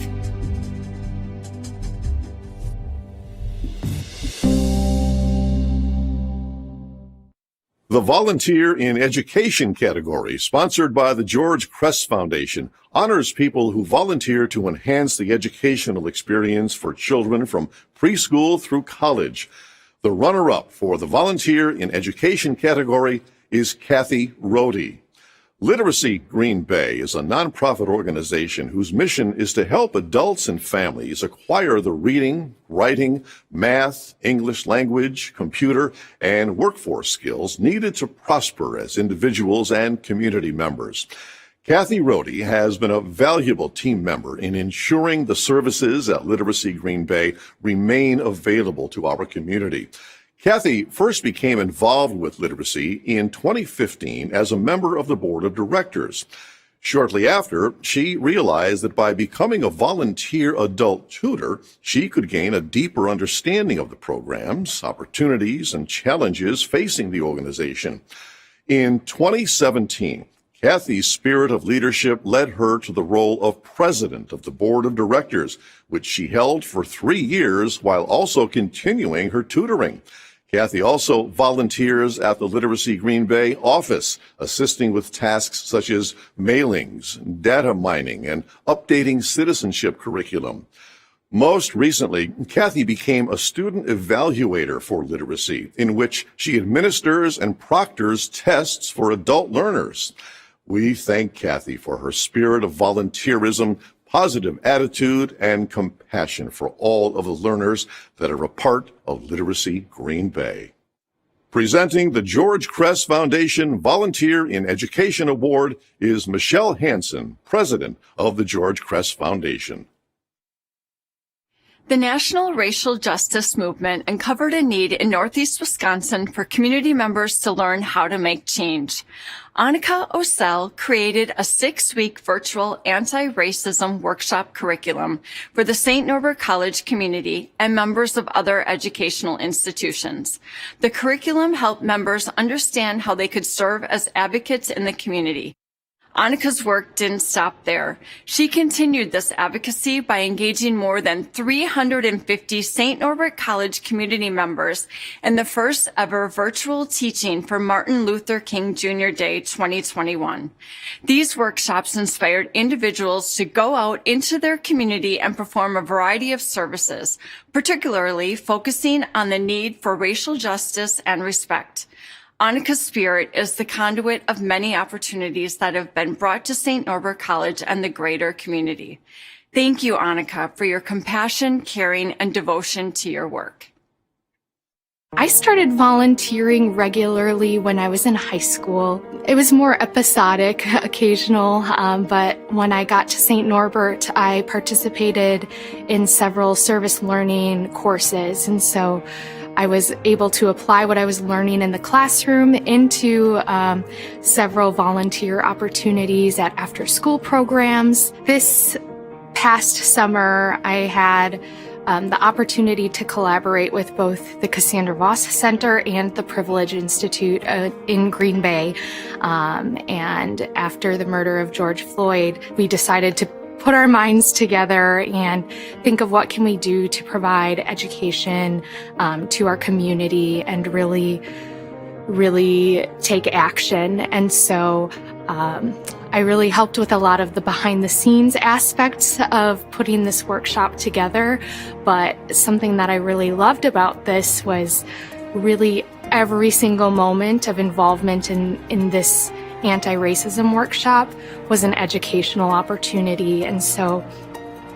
The Volunteer in Education category, sponsored by the George Crest Foundation, honors people who volunteer to enhance the educational experience for children from preschool through college. The runner-up for the Volunteer in Education category is Kathy Rohde. Literacy Green Bay is a nonprofit organization whose mission is to help adults and families acquire the reading, writing, math, English language, computer, and workforce skills needed to prosper as individuals and community members. Kathy Rohde has been a valuable team member in ensuring the services at Literacy Green Bay remain available to our community. Kathy first became involved with literacy in 2015 as a member of the board of directors. Shortly after, she realized that by becoming a volunteer adult tutor, she could gain a deeper understanding of the programs, opportunities, and challenges facing the organization. In 2017, Kathy's spirit of leadership led her to the role of president of the board of directors, which she held for 3 years while also continuing her tutoring. Kathy also volunteers at the Literacy Green Bay office, assisting with tasks such as mailings, data mining, and updating citizenship curriculum. Most recently, Kathy became a student evaluator for literacy, in which she administers and proctors tests for adult learners. We thank Kathy for her spirit of volunteerism, positive attitude, and compassion for all of the learners that are a part of Literacy Green Bay. Presenting the George Crest Foundation Volunteer in Education Award is Michelle Hansen, president of the George Crest Foundation. The National Racial Justice Movement uncovered a need in Northeast Wisconsin for community members to learn how to make change. Annika Osell created a 6-week virtual anti-racism workshop curriculum for the St. Norbert College community and members of other educational institutions. The curriculum helped members understand how they could serve as advocates in the community. Annika's work didn't stop there. She continued this advocacy by engaging more than 350 St. Norbert College community members in the first ever virtual teaching for Martin Luther King Jr. Day 2021. These workshops inspired individuals to go out into their community and perform a variety of services, particularly focusing on the need for racial justice and respect. Annika's spirit is the conduit of many opportunities that have been brought to St. Norbert College and the greater community. Thank you, Annika, for your compassion, caring, and devotion to your work. I started volunteering regularly when I was in high school. It was more episodic, occasional, but when I got to St. Norbert, I participated in several service learning courses, and so I was able to apply what I was learning in the classroom into several volunteer opportunities at after-school programs. This past summer, I had the opportunity to collaborate with both the Cassandra Voss Center and the Privilege Institute in Green Bay. And after the murder of George Floyd, we decided to put our minds together and think of what can we do to provide education to our community and really take action. And so I really helped with a lot of the behind the scenes aspects of putting this workshop together. But something that I really loved about this was really every single moment of involvement in this anti-racism workshop was an educational opportunity. And so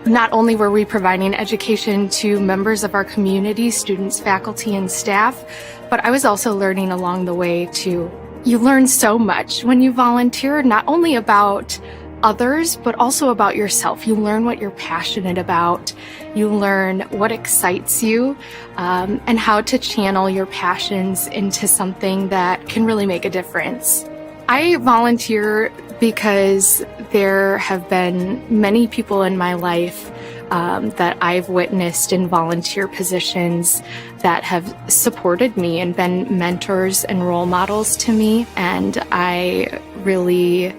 not only were we providing education to members of our community, students, faculty, and staff, but I was also learning along the way too. You learn so much when you volunteer, not only about others, but also about yourself. You learn what you're passionate about. You learn what excites you, and how to channel your passions into something that can really make a difference. I volunteer because there have been many people in my life that I've witnessed in volunteer positions that have supported me and been mentors and role models to me. And I really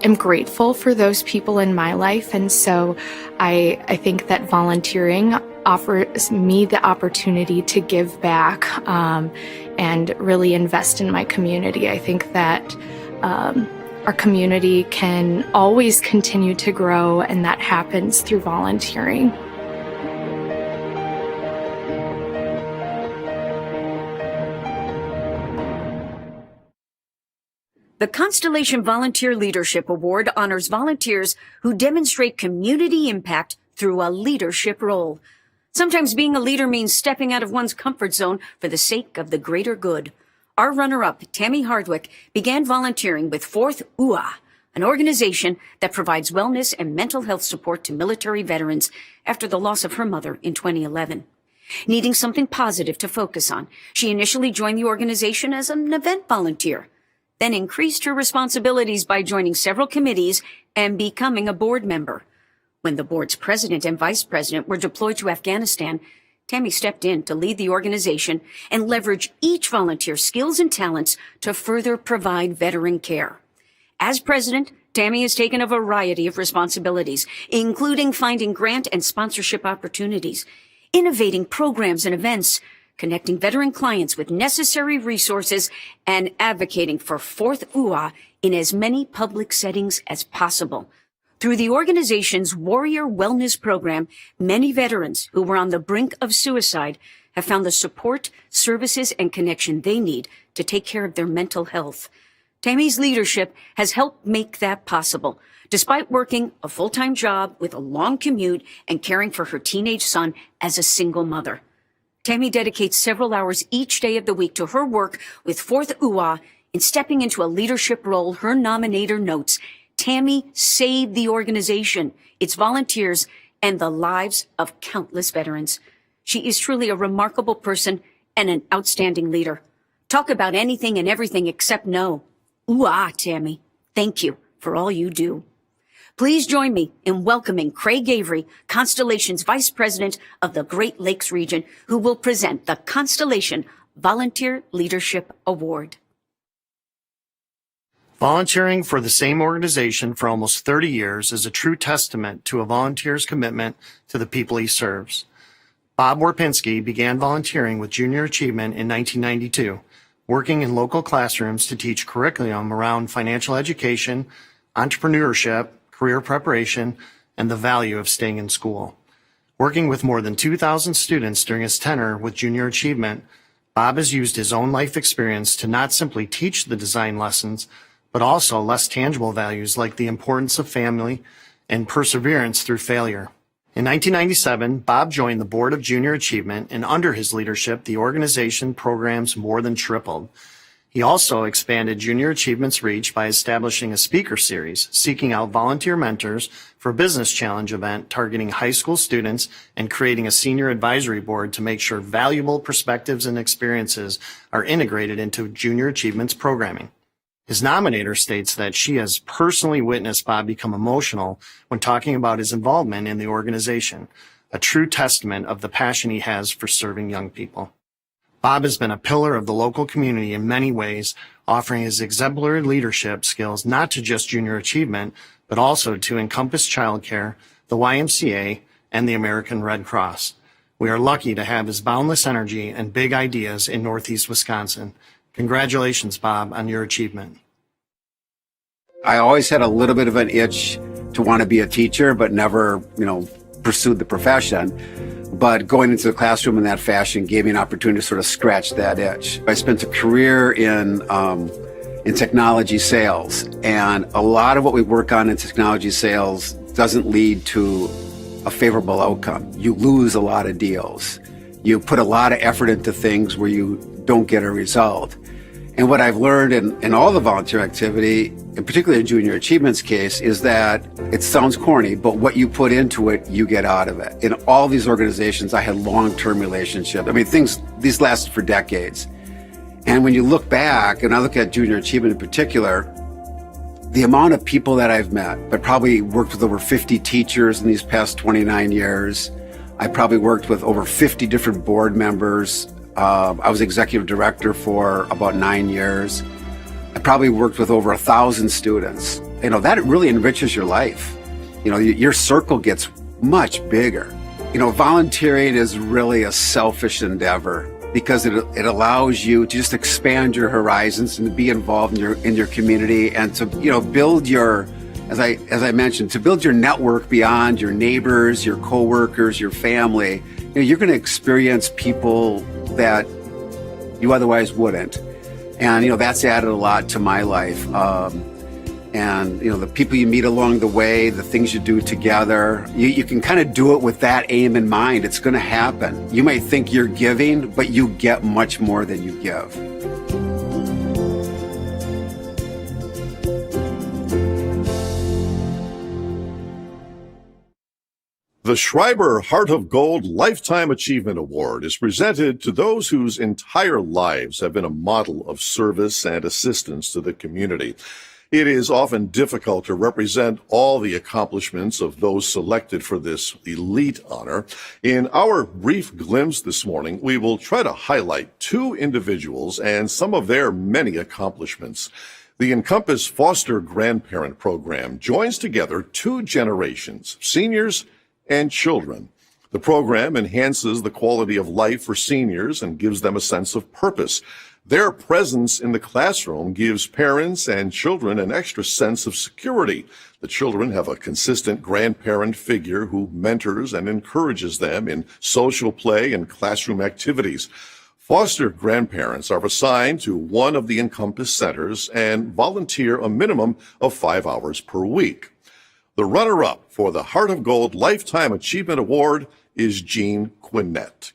am grateful for those people in my life. And so I think that volunteering offers me the opportunity to give back and really invest in my community. I think that our community can always continue to grow, and that happens through volunteering. The Constellation Volunteer Leadership Award honors volunteers who demonstrate community impact through a leadership role. Sometimes being a leader means stepping out of one's comfort zone for the sake of the greater good. Our runner-up, Tammy Hardwick, began volunteering with Fourth UA, an organization that provides wellness and mental health support to military veterans after the loss of her mother in 2011. Needing something positive to focus on, she initially joined the organization as an event volunteer, then increased her responsibilities by joining several committees and becoming a board member. When the board's president and vice president were deployed to Afghanistan, Tammy stepped in to lead the organization and leverage each volunteer's skills and talents to further provide veteran care. As president, Tammy has taken a variety of responsibilities, including finding grant and sponsorship opportunities, innovating programs and events, connecting veteran clients with necessary resources, and advocating for Fourth UA in as many public settings as possible. Through the organization's Warrior Wellness Program, many veterans who were on the brink of suicide have found the support, services, and connection they need to take care of their mental health. Tammy's leadership has helped make that possible, despite working a full-time job with a long commute and caring for her teenage son as a single mother. Tammy dedicates several hours each day of the week to her work with Fourth UA. In stepping into a leadership role, her nominator notes, Tammy saved the organization, its volunteers, and the lives of countless veterans. She is truly a remarkable person and an outstanding leader. Talk about anything and everything except no. Ooh-ah, Tammy. Thank you for all you do. Please join me in welcoming Craig Avery, Constellation's Vice President of the Great Lakes region, who will present the Constellation Volunteer Leadership Award. Volunteering for the same organization for almost 30 years is a true testament to a volunteer's commitment to the people he serves. Bob Warpinski began volunteering with Junior Achievement in 1992, working in local classrooms to teach curriculum around financial education, entrepreneurship, career preparation, and the value of staying in school. Working with more than 2,000 students during his tenure with Junior Achievement, Bob has used his own life experience to not simply teach the design lessons, but also less tangible values like the importance of family and perseverance through failure. In 1997, Bob joined the board of Junior Achievement, and under his leadership, the organization programs more than tripled. He also expanded Junior Achievement's reach by establishing a speaker series, seeking out volunteer mentors for a business challenge event targeting high school students, and creating a senior advisory board to make sure valuable perspectives and experiences are integrated into Junior Achievement's programming. His nominator states that she has personally witnessed Bob become emotional when talking about his involvement in the organization. a true testament of the passion he has for serving young people. Bob has been a pillar of the local community in many ways, offering his exemplary leadership skills not to just junior achievement, but also to Encompass Childcare, the YMCA, and the American Red Cross. We are lucky to have his boundless energy and big ideas in Northeast Wisconsin. Congratulations, Bob, on your achievement. I always had a little bit of an itch to want to be a teacher, but never, pursued the profession. But going into the classroom in that fashion gave me an opportunity to sort of scratch that itch. I spent a career in technology sales, and a lot of what we work on in technology sales doesn't lead to a favorable outcome. You lose a lot of deals. You put a lot of effort into things where you don't get a result. And what I've learned in all the volunteer activity, and particularly in Junior Achievement's case, is that it sounds corny, but what you put into it, you get out of it. In all these organizations, I had long-term relationships. These lasted for decades. And when you look back, and I look at Junior Achievement in particular, the amount of people that I've met, I probably worked with over 50 teachers in these past 29 years. I probably worked with over 50 different board members. I was executive director for about 9 years. I probably worked with over 1,000 students. That really enriches your life. Your circle gets much bigger. Volunteering is really a selfish endeavor because it allows you to just expand your horizons and to be involved in your community and to, build your, as I mentioned, to build your network beyond your neighbors, your coworkers, your family. You're going to experience people that you otherwise wouldn't. And, that's added a lot to my life. The people you meet along the way, the things you do together, you can kind of do it with that aim in mind. It's going to happen. You may think you're giving, but you get much more than you give. The Schreiber Heart of Gold Lifetime Achievement Award is presented to those whose entire lives have been a model of service and assistance to the community. It is often difficult to represent all the accomplishments of those selected for this elite honor. In our brief glimpse this morning, we will try to highlight two individuals and some of their many accomplishments. The Encompass Foster Grandparent Program joins together two generations, seniors and children. The program enhances the quality of life for seniors and gives them a sense of purpose. Their presence in the classroom gives parents and children an extra sense of security. The children have a consistent grandparent figure who mentors and encourages them in social play and classroom activities. Foster grandparents are assigned to one of the Encompass centers and volunteer a minimum of 5 hours per week. The runner-up for the Heart of Gold Lifetime Achievement Award is Jean Quinnett.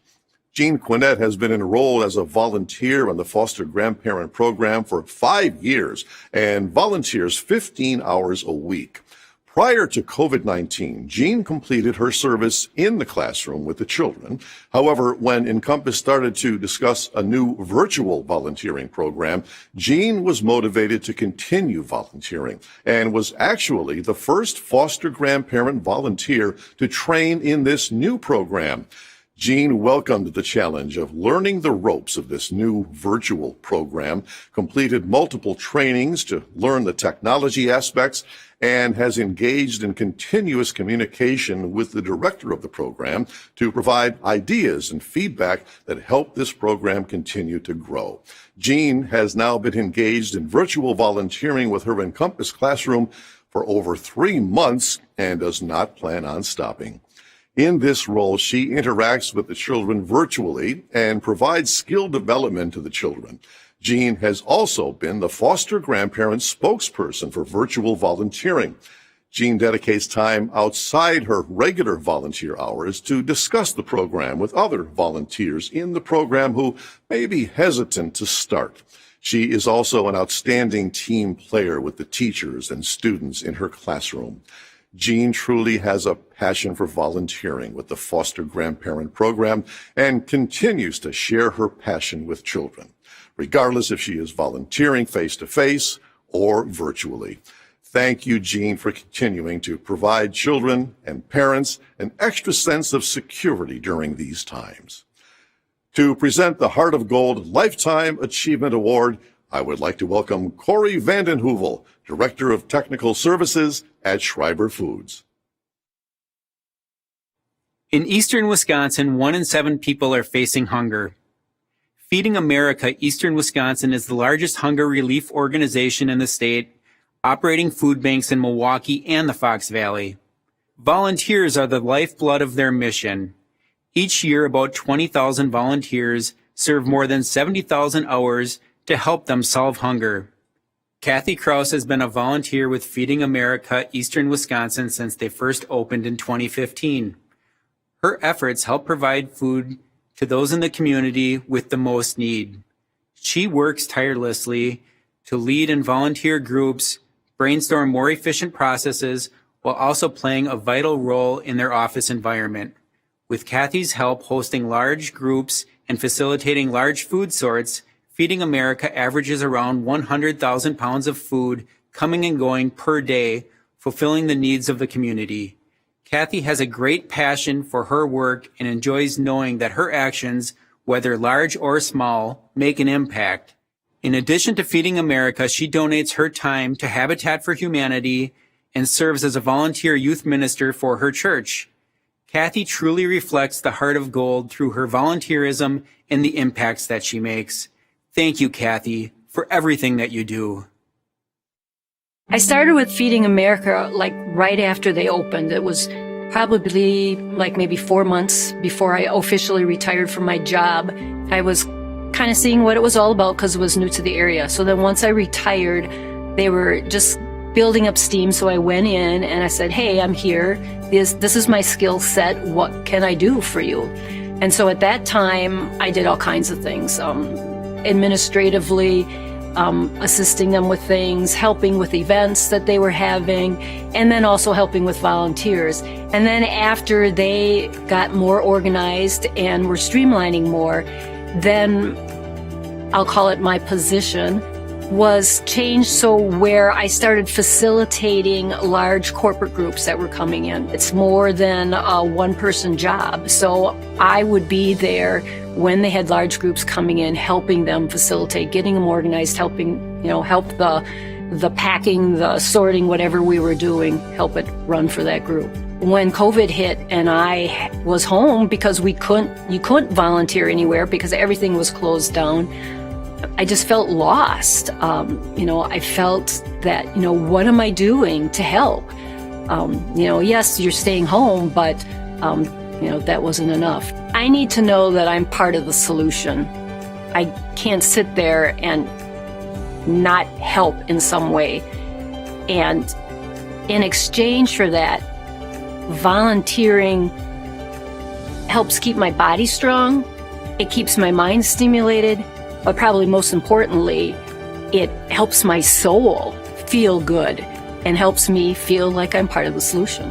Jean Quinnett has been enrolled as a volunteer in the Foster Grandparent Program for 5 years and volunteers 15 hours a week. Prior to COVID-19, Jean completed her service in the classroom with the children. However, when Encompass started to discuss a new virtual volunteering program, Jean was motivated to continue volunteering and was actually the first foster grandparent volunteer to train in this new program. Jean welcomed the challenge of learning the ropes of this new virtual program, completed multiple trainings to learn the technology aspects, and has engaged in continuous communication with the director of the program to provide ideas and feedback that help this program continue to grow. Jean has now been engaged in virtual volunteering with her Encompass classroom for over 3 months and does not plan on stopping. In this role, she interacts with the children virtually and provides skill development to the children. Jean has also been the foster grandparent spokesperson for virtual volunteering. Jean dedicates time outside her regular volunteer hours to discuss the program with other volunteers in the program who may be hesitant to start. She is also an outstanding team player with the teachers and students in her classroom. Jean truly has a passion for volunteering with the Foster Grandparent Program and continues to share her passion with children, regardless if she is volunteering face-to-face or virtually. Thank you, Jean, for continuing to provide children and parents an extra sense of security during these times. To present the Heart of Gold Lifetime Achievement Award, I would like to welcome Corey Vandenhoevel, Director of Technical Services at Schreiber Foods. In eastern Wisconsin, 1 in 7 people are facing hunger. Feeding America Eastern Wisconsin is the largest hunger relief organization in the state, operating food banks in Milwaukee and the Fox Valley. Volunteers are the lifeblood of their mission. Each year, about 20,000 volunteers serve more than 70,000 hours to help them solve hunger. Kathy Kraus has been a volunteer with Feeding America Eastern Wisconsin since they first opened in 2015. Her efforts help provide food to those in the community with the most need. She works tirelessly to lead and volunteer groups, brainstorm more efficient processes, while also playing a vital role in their office environment. With Kathy's help hosting large groups and facilitating large food sorts, Feeding America averages around 100,000 pounds of food coming and going per day, fulfilling the needs of the community. Kathy has a great passion for her work and enjoys knowing that her actions, whether large or small, make an impact. In addition to Feeding America, she donates her time to Habitat for Humanity and serves as a volunteer youth minister for her church. Kathy truly reflects the heart of gold through her volunteerism and the impacts that she makes. Thank you, Kathy, for everything that you do. I started with Feeding America like right after they opened. It was probably like maybe 4 months before I officially retired from my job. I was kind of seeing what it was all about because it was new to the area. So then once I retired, they were just building up steam. So I went in and I said, hey, I'm here. This is my skill set. What can I do for you? And so at that time, I did all kinds of things. Administratively, assisting them with things, helping with events that they were having, and then also helping with volunteers. And then after they got more organized and were streamlining more, then I'll call it my position was changed so where I started facilitating large corporate groups that were coming in. It's more than a one-person job. So I would be there when they had large groups coming in, helping them facilitate, getting them organized, helping, help the packing, the sorting, whatever we were doing, help it run for that group. When COVID hit and I was home because you couldn't volunteer anywhere because everything was closed down, I just felt lost. I felt that, what am I doing to help? Yes, you're staying home, but, that wasn't enough. I need to know that I'm part of the solution. I can't sit there and not help in some way. And in exchange for that, volunteering helps keep my body strong. It keeps my mind stimulated. But probably most importantly, it helps my soul feel good and helps me feel like I'm part of the solution.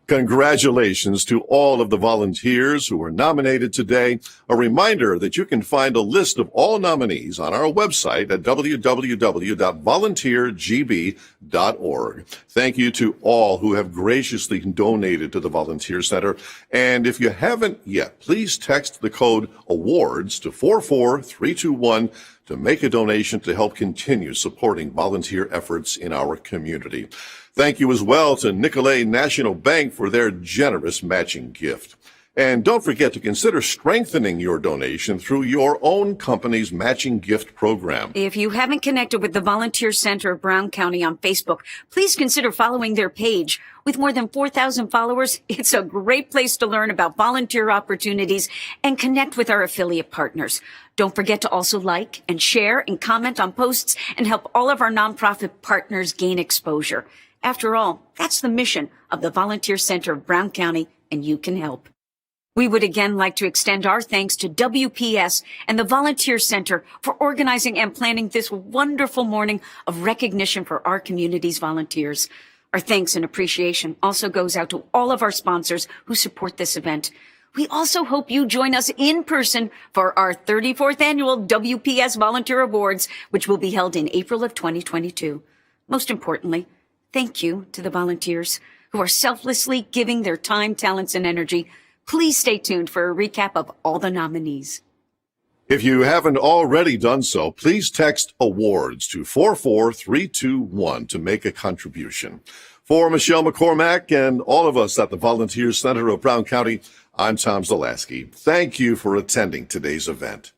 Congratulations to all of the volunteers who were nominated today. A reminder that you can find a list of all nominees on our website at www.volunteergb.org. Thank you to all who have graciously donated to the Volunteer Center. And if you haven't yet, please text the code AWARDS to 44321 to make a donation to help continue supporting volunteer efforts in our community. Thank you as well to Nicolet National Bank for their generous matching gift. And don't forget to consider strengthening your donation through your own company's matching gift program. If you haven't connected with the Volunteer Center of Brown County on Facebook, please consider following their page. With more than 4,000 followers, it's a great place to learn about volunteer opportunities and connect with our affiliate partners. Don't forget to also like and share and comment on posts and help all of our nonprofit partners gain exposure. After all, that's the mission of the Volunteer Center of Brown County, and you can help. We would again like to extend our thanks to WPS and the Volunteer Center for organizing and planning this wonderful morning of recognition for our community's volunteers. Our thanks and appreciation also goes out to all of our sponsors who support this event. We also hope you join us in person for our 34th annual WPS Volunteer Awards, which will be held in April of 2022. Most importantly, thank you to the volunteers who are selflessly giving their time, talents, and energy. Please stay tuned for a recap of all the nominees. If you haven't already done so, please text awards to 44321 to make a contribution. For Michelle McCormack and all of us at the Volunteer Center of Brown County, I'm Tom Zalaski. Thank you for attending today's event.